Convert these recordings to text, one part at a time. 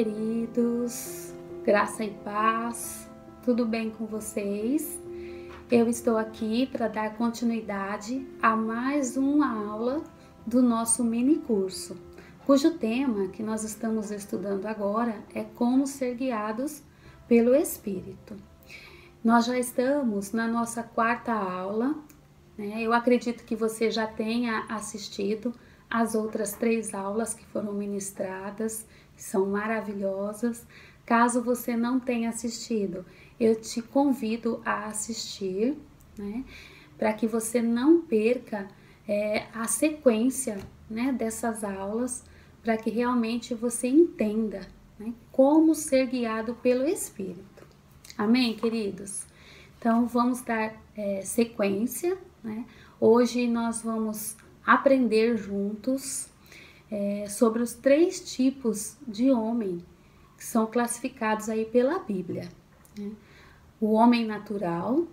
queridos, graça e paz, tudo bem com vocês? Eu estou aqui para dar continuidade a mais uma aula do nosso mini curso, cujo tema que nós estamos estudando agora é como ser guiados pelo Espírito. Nós já estamos na nossa quarta aula, né? Eu acredito que você já tenha assistido as outras 3 aulas que foram ministradas, que são maravilhosas. Caso você não tenha assistido, eu te convido a assistir, né? Para que você não perca a sequência, né, dessas aulas, para que realmente você entenda, né, como ser guiado pelo Espírito. Amém, queridos? Então, vamos dar sequência, né? Hoje nós vamos aprender juntos sobre os 3 tipos de homem que são classificados aí pela Bíblia, né? O homem natural,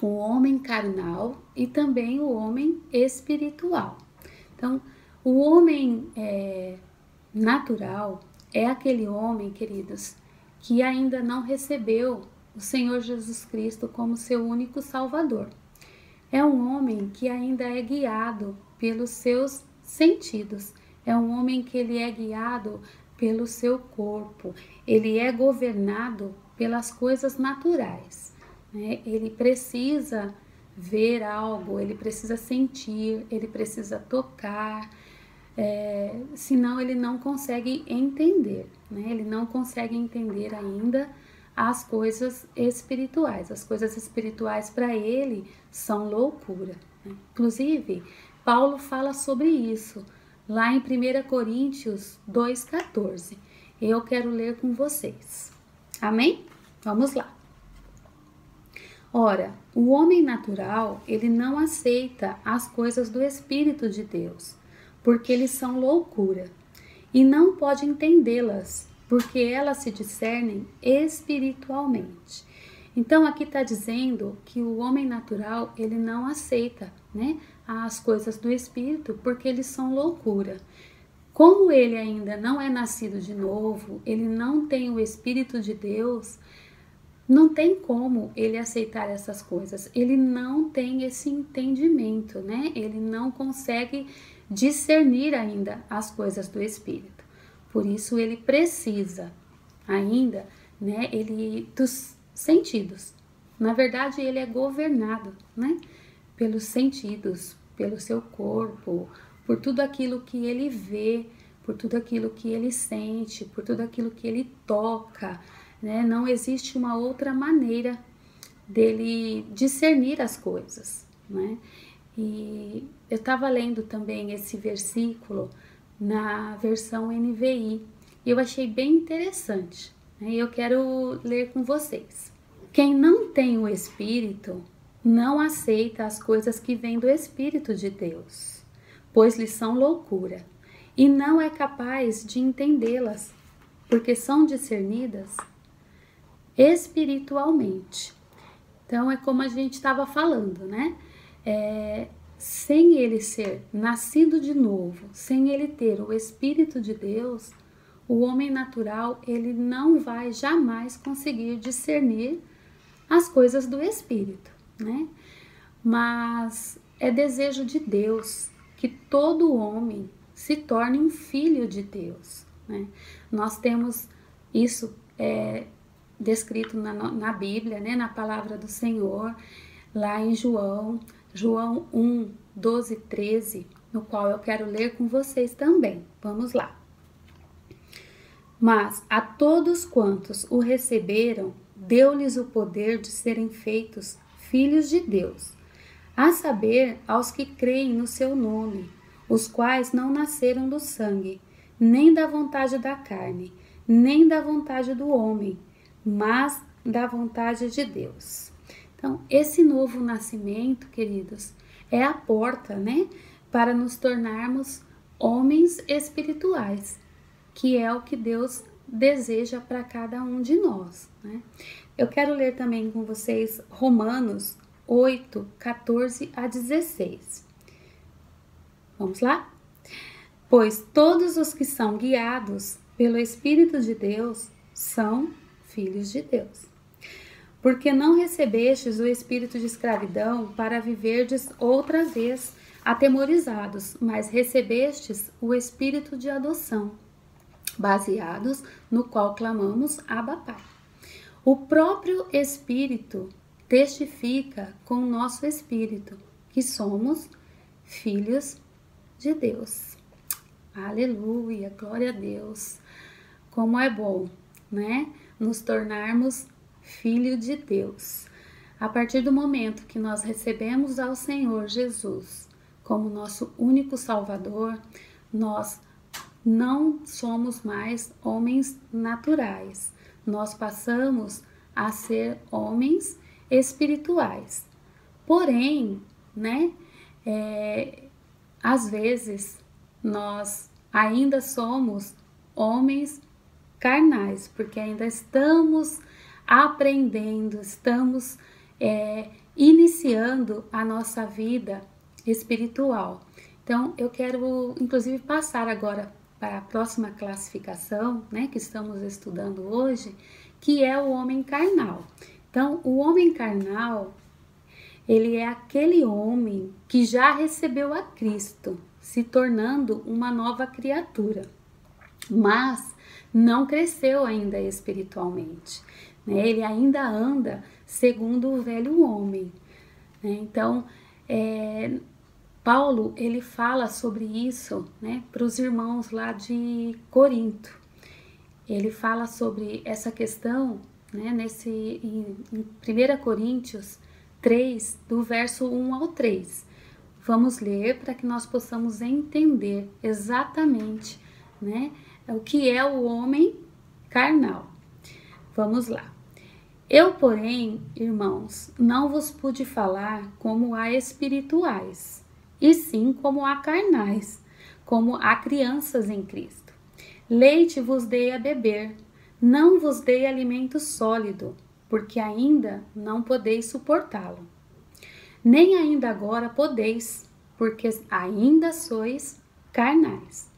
o homem carnal e também o homem espiritual. Então, o homem natural é aquele homem, queridos, que ainda não recebeu o Senhor Jesus Cristo como seu único Salvador. É um homem que ainda é guiado pelos seus sentidos. É um homem que ele é guiado pelo seu corpo. Ele é governado pelas coisas naturais, né? Ele precisa ver algo, ele precisa sentir, ele precisa tocar, senão ele não consegue entender, né? Ele não consegue entender ainda as coisas espirituais. As coisas espirituais para ele são loucura, né? Inclusive, Paulo fala sobre isso lá em 1 Coríntios 2,14. Eu quero ler com vocês. Amém? Vamos lá. Ora, o homem natural, ele não aceita as coisas do Espírito de Deus, porque eles são loucura, e não pode entendê-las, porque elas se discernem espiritualmente. Então, aqui está dizendo que o homem natural, ele não aceita, né, as coisas do Espírito, porque eles são loucura. Como ele ainda não é nascido de novo, ele não tem o Espírito de Deus, não tem como ele aceitar essas coisas. Ele não tem esse entendimento, né? Ele não consegue discernir ainda as coisas do Espírito. Por isso ele precisa ainda, né, dos sentidos. Na verdade, ele é governado, né, pelos sentidos, pelo seu corpo, por tudo aquilo que ele vê, por tudo aquilo que ele sente, por tudo aquilo que ele toca, né? Não existe uma outra maneira dele discernir as coisas, né? E eu estava lendo também esse versículo na versão NVI e eu achei bem interessante, né? E eu quero ler com vocês. Quem não tem o Espírito não aceita as coisas que vêm do Espírito de Deus, pois lhes são loucura, e não é capaz de entendê-las, porque são discernidas espiritualmente. Então, é como a gente estava falando, né? Sem ele ser nascido de novo, sem ele ter o Espírito de Deus, o homem natural, ele não vai jamais conseguir discernir as coisas do Espírito, né? Mas é desejo de Deus que todo homem se torne um filho de Deus, né? Nós temos isso descrito na Bíblia, né? Na palavra do Senhor, lá em João 1, 12, 13, no qual eu quero ler com vocês também. Vamos lá. Mas a todos quantos o receberam, deu-lhes o poder de serem feitos filhos de Deus, a saber, aos que creem no seu nome, os quais não nasceram do sangue, nem da vontade da carne, nem da vontade do homem, mas da vontade de Deus. Então, esse novo nascimento, queridos, é a porta, né, para nos tornarmos homens espirituais, que é o que Deus deseja para cada um de nós, né? Eu quero ler também com vocês Romanos 8, 14 a 16. Vamos lá? Pois todos os que são guiados pelo Espírito de Deus são filhos de Deus. Porque não recebestes o espírito de escravidão para viverdes outra vez atemorizados, mas recebestes o espírito de adoção, baseados no qual clamamos Abba Pai. O próprio Espírito testifica com o nosso espírito que somos filhos de Deus. Aleluia, glória a Deus. Como é bom, né? Nos tornarmos filho de Deus. A partir do momento que nós recebemos ao Senhor Jesus como nosso único Salvador, nós não somos mais homens naturais. Nós passamos a ser homens espirituais. Porém, né, às vezes nós ainda somos homens carnais, porque ainda estamos aprendendo, estamos iniciando a nossa vida espiritual. Então, eu quero, inclusive, passar agora para a próxima classificação, né, que estamos estudando hoje, que é o homem carnal. Então, o homem carnal, ele é aquele homem que já recebeu a Cristo, se tornando uma nova criatura, mas não cresceu ainda espiritualmente, né? Ele ainda anda segundo o velho homem, né? Então, Paulo, ele fala sobre isso, né, para os irmãos lá de Corinto. Ele fala sobre essa questão, né, em 1 Coríntios 3, do verso 1 ao 3. Vamos ler para que nós possamos entender exatamente, né, o que é o homem carnal. Vamos lá. Eu, porém, irmãos, não vos pude falar como a espirituais, e sim como a carnais, como a crianças em Cristo. Leite vos dei a beber, não vos dei alimento sólido, porque ainda não podeis suportá-lo. Nem ainda agora podeis, porque ainda sois carnais.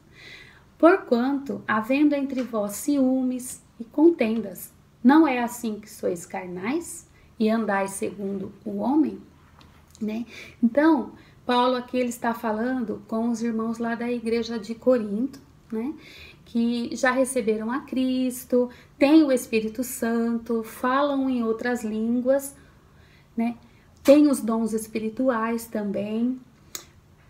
Porquanto, havendo entre vós ciúmes e contendas, não é assim que sois carnais e andais segundo o homem? Né? Então, Paulo aqui ele está falando com os irmãos lá da igreja de Corinto, né? Que já receberam a Cristo, têm o Espírito Santo, falam em outras línguas, né? Têm os dons espirituais também,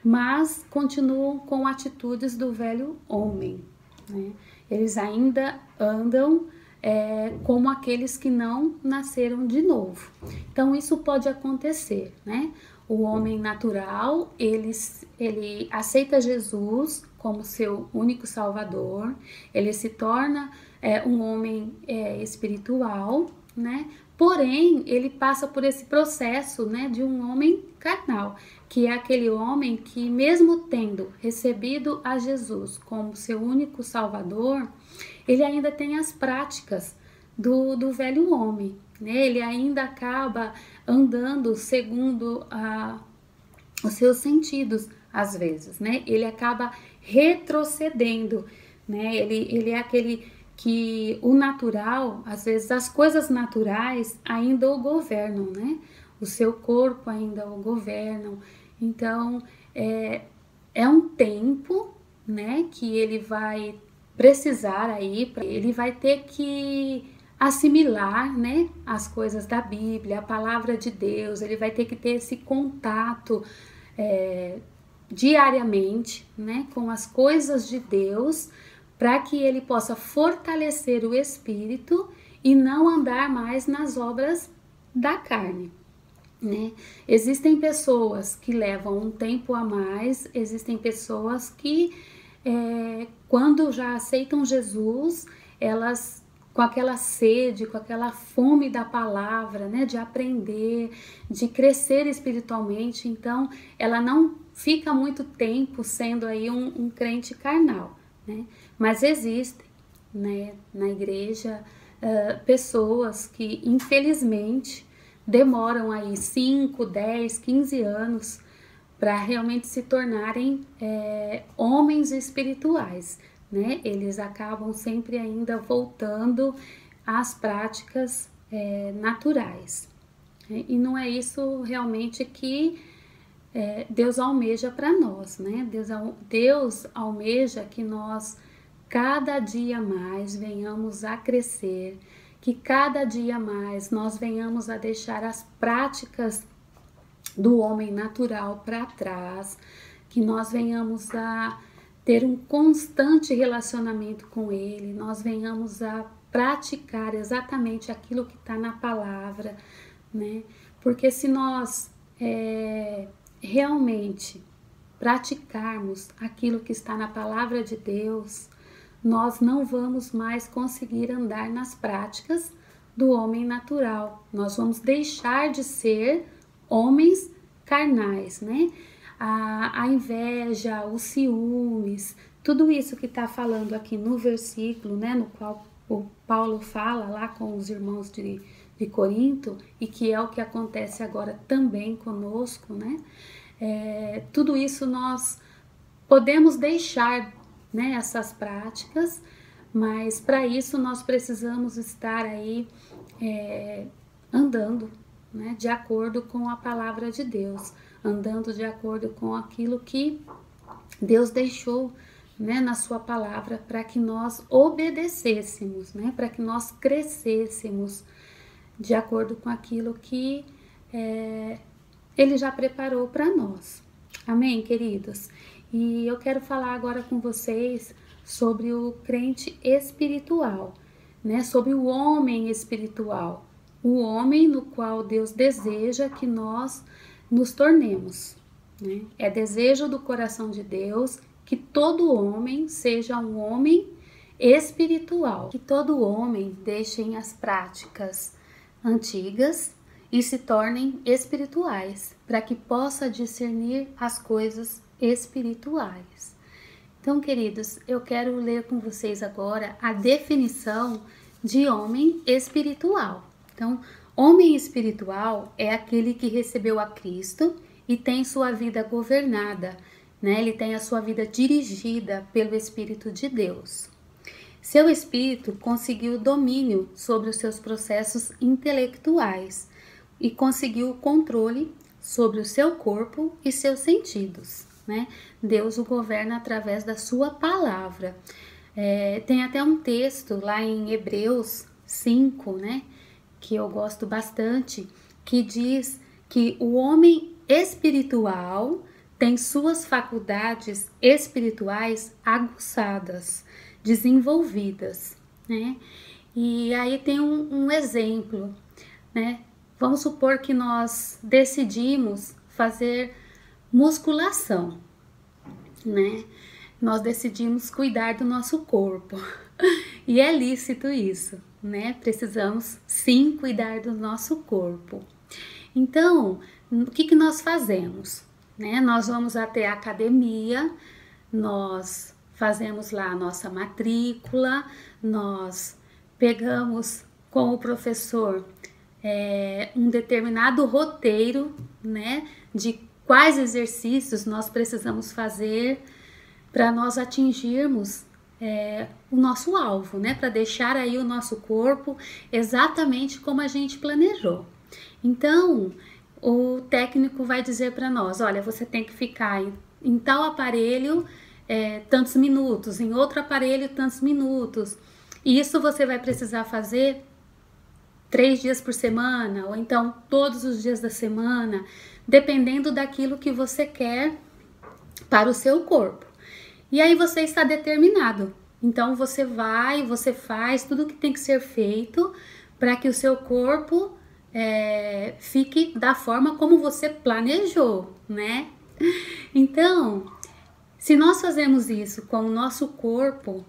mas continuam com atitudes do velho homem, né? Eles ainda andam como aqueles que não nasceram de novo. Então, isso pode acontecer, né? O homem natural, ele aceita Jesus como seu único salvador, ele se torna um homem espiritual, né? Porém, ele passa por esse processo, né, de um homem carnal, que é aquele homem que, mesmo tendo recebido a Jesus como seu único salvador, ele ainda tem as práticas do velho homem, né? Ele ainda acaba andando segundo os seus sentidos, às vezes, né? Ele acaba retrocedendo, né? Ele é aquele que o natural, às vezes as coisas naturais ainda o governam, né? O seu corpo ainda o governam. Então, é um tempo, né, que ele vai precisar aí, ele vai ter que assimilar, né, as coisas da Bíblia, a palavra de Deus, ele vai ter que ter esse contato diariamente, né, com as coisas de Deus, para que ele possa fortalecer o espírito e não andar mais nas obras da carne, né? Existem pessoas que levam um tempo a mais, existem pessoas que quando já aceitam Jesus, elas com aquela sede, com aquela fome da palavra, né, de aprender, de crescer espiritualmente, então ela não fica muito tempo sendo aí um crente carnal, né? Mas existem, né, na igreja pessoas que infelizmente demoram aí 5, 10, 15 anos para realmente se tornarem homens espirituais. né? Eles acabam sempre ainda voltando às práticas naturais. E não é isso realmente que Deus almeja para nós, né? Deus almeja que nós cada dia mais venhamos a crescer, que cada dia mais nós venhamos a deixar as práticas do homem natural para trás, que nós venhamos a ter um constante relacionamento com Ele, nós venhamos a praticar exatamente aquilo que está na palavra, né? Porque se nós realmente praticarmos aquilo que está na palavra de Deus, nós não vamos mais conseguir andar nas práticas do homem natural. Nós vamos deixar de ser homens carnais, né? A inveja, os ciúmes, tudo isso que está falando aqui no versículo, né? No qual o Paulo fala lá com os irmãos de Corinto, e que é o que acontece agora também conosco, né? Tudo isso nós podemos deixar, né, essas práticas, mas para isso nós precisamos estar aí andando, né, de acordo com a palavra de Deus, andando de acordo com aquilo que Deus deixou, né, na sua palavra, para que nós obedecêssemos, né, para que nós crescêssemos de acordo com aquilo que Ele já preparou para nós. Amém, queridos? E eu quero falar agora com vocês sobre o crente espiritual, né? Sobre o homem espiritual, o homem no qual Deus deseja que nós nos tornemos, né? É desejo do coração de Deus que todo homem seja um homem espiritual, que todo homem deixe as práticas antigas e se tornem espirituais, para que possa discernir as coisas espirituais. Então, queridos, eu quero ler com vocês agora a definição de homem espiritual. Então, homem espiritual é aquele que recebeu a Cristo e tem sua vida governada, né? Ele tem a sua vida dirigida pelo Espírito de Deus. Seu espírito conseguiu domínio sobre os seus processos intelectuais e conseguiu o controle sobre o seu corpo e seus sentidos, né? Deus o governa através da sua palavra. Tem até um texto lá em Hebreus 5, né, que eu gosto bastante, que diz que o homem espiritual tem suas faculdades espirituais aguçadas, desenvolvidas, né? E aí tem um exemplo, né? Vamos supor que nós decidimos fazer musculação, né? Nós decidimos cuidar do nosso corpo. E é lícito isso, né? Precisamos sim cuidar do nosso corpo. Então, o que nós fazemos, né? Nós vamos até a academia, nós fazemos lá a nossa matrícula, nós pegamos com o professor um determinado roteiro, né, de quais exercícios nós precisamos fazer para nós atingirmos o nosso alvo, né, para deixar aí o nosso corpo exatamente como a gente planejou. Então, o técnico vai dizer para nós, olha, você tem que ficar em tal aparelho tantos minutos, em outro aparelho tantos minutos. E isso você vai precisar fazer 3 dias por semana, ou então todos os dias da semana, dependendo daquilo que você quer para o seu corpo. E aí você está determinado. Então você vai, você faz tudo o que tem que ser feito para que o seu corpo fique da forma como você planejou, né? Então, se nós fazemos isso com o nosso corpo,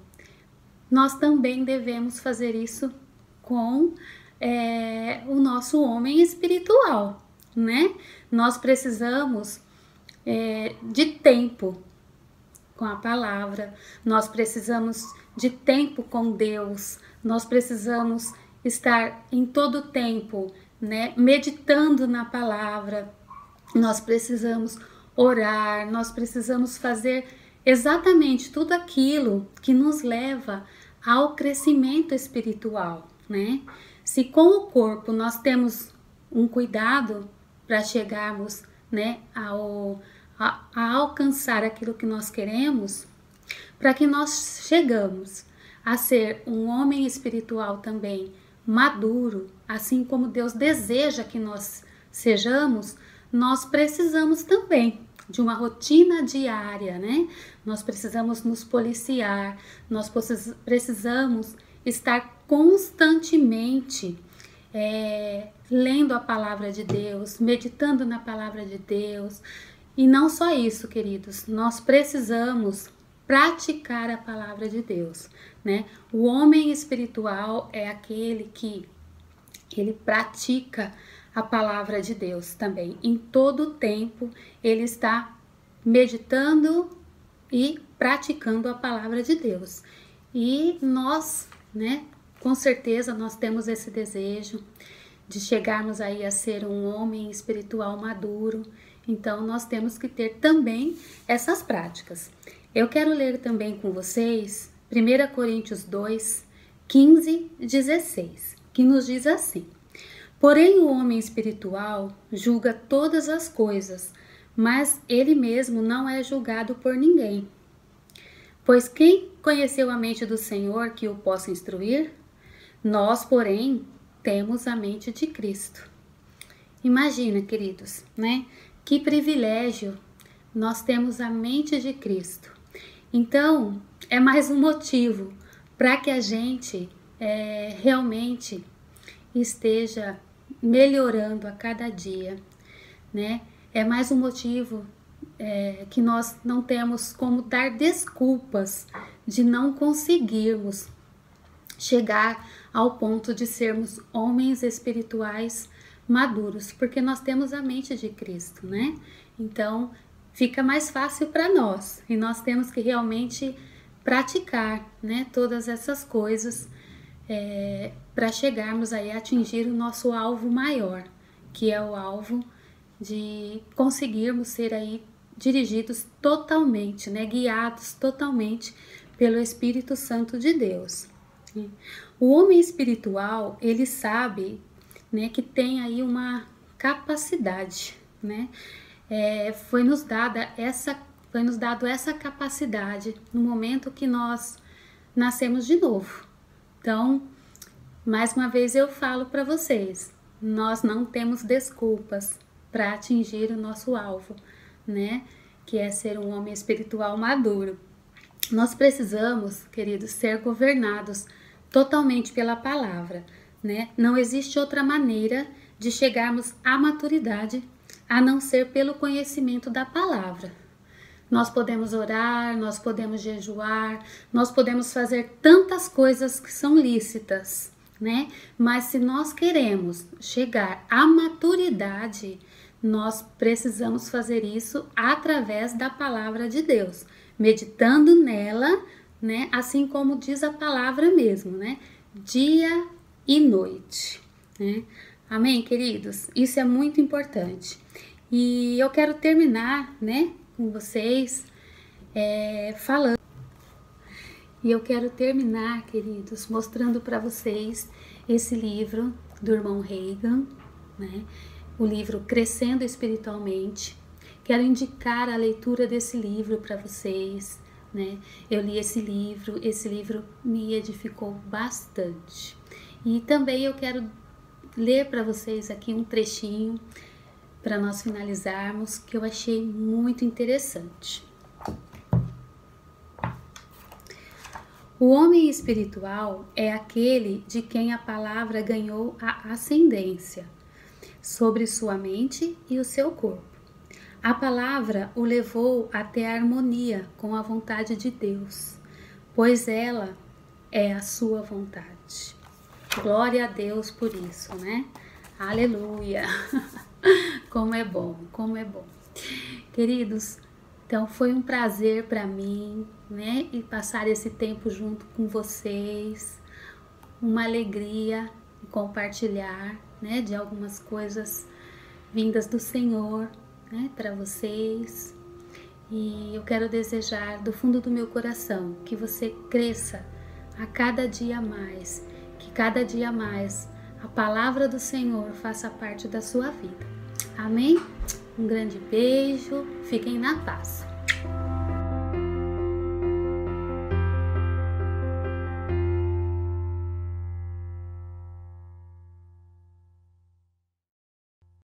nós também devemos fazer isso com o nosso homem espiritual, né? Nós precisamos de tempo com a palavra, nós precisamos de tempo com Deus, nós precisamos estar em todo tempo, né, meditando na palavra, nós precisamos orar, nós precisamos fazer exatamente tudo aquilo que nos leva ao crescimento espiritual, né? Se com o corpo nós temos um cuidado para chegarmos, né, a alcançar aquilo que nós queremos, para que nós chegamos a ser um homem espiritual também maduro, assim como Deus deseja que nós sejamos, nós precisamos também de uma rotina diária, né? Nós precisamos nos policiar, nós precisamos estar constantemente lendo a palavra de Deus, meditando na palavra de Deus. E não só isso, queridos, nós precisamos praticar a palavra de Deus, né? O homem espiritual é aquele que ele pratica a palavra de Deus também. Em todo o tempo ele está meditando e praticando a palavra de Deus. E nós, né, com certeza nós temos esse desejo de chegarmos aí a ser um homem espiritual maduro. Então nós temos que ter também essas práticas. Eu quero ler também com vocês 1 Coríntios 2, 15 e 16, que nos diz assim: porém o homem espiritual julga todas as coisas, mas ele mesmo não é julgado por ninguém. Pois quem conheceu a mente do Senhor que o possa instruir? Nós, porém, temos a mente de Cristo. Imagina, queridos, né? Que privilégio nós temos a mente de Cristo. Então, é mais um motivo para que a gente realmente esteja melhorando a cada dia, né? É mais um motivo que nós não temos como dar desculpas de não conseguirmos chegar ao ponto de sermos homens espirituais maduros, porque nós temos a mente de Cristo, né? Então, fica mais fácil para nós e nós temos que realmente praticar, né, todas essas coisas para chegarmos aí a atingir o nosso alvo maior, que é o alvo de conseguirmos ser aí dirigidos totalmente, né, guiados totalmente pelo Espírito Santo de Deus. O homem espiritual, ele sabe, né, que tem aí uma capacidade, né? Foi nos dado essa capacidade no momento que nós nascemos de novo. Então, mais uma vez eu falo para vocês, nós não temos desculpas para atingir o nosso alvo, né? Que é ser um homem espiritual maduro. Nós precisamos, queridos, ser governados totalmente pela palavra, né? Não existe outra maneira de chegarmos à maturidade a não ser pelo conhecimento da palavra. Nós podemos orar, nós podemos jejuar, nós podemos fazer tantas coisas que são lícitas, né? Mas se nós queremos chegar à maturidade, nós precisamos fazer isso através da palavra de Deus, meditando nela, né? Assim como diz a palavra mesmo, né? Dia e noite, né? Amém, queridos? Isso é muito importante. E eu quero terminar, né, com vocês falando. E eu quero terminar, queridos, mostrando para vocês esse livro do irmão Reagan, né? O livro Crescendo Espiritualmente. Quero indicar a leitura desse livro para vocês, né? Eu li esse livro me edificou bastante. E também eu quero ler para vocês aqui um trechinho para nós finalizarmos, que eu achei muito interessante. O homem espiritual é aquele de quem a palavra ganhou a ascendência sobre sua mente e o seu corpo. A palavra o levou até a harmonia com a vontade de Deus, pois ela é a sua vontade. Glória a Deus por isso, né? Aleluia! Como é bom, como é bom. Queridos, então foi um prazer para mim, né? E passar esse tempo junto com vocês. Uma alegria compartilhar, né? De algumas coisas vindas do Senhor, né? Para vocês. E eu quero desejar do fundo do meu coração que você cresça a cada dia mais, que cada dia mais a palavra do Senhor faça parte da sua vida. Amém? Um grande beijo, fiquem na paz.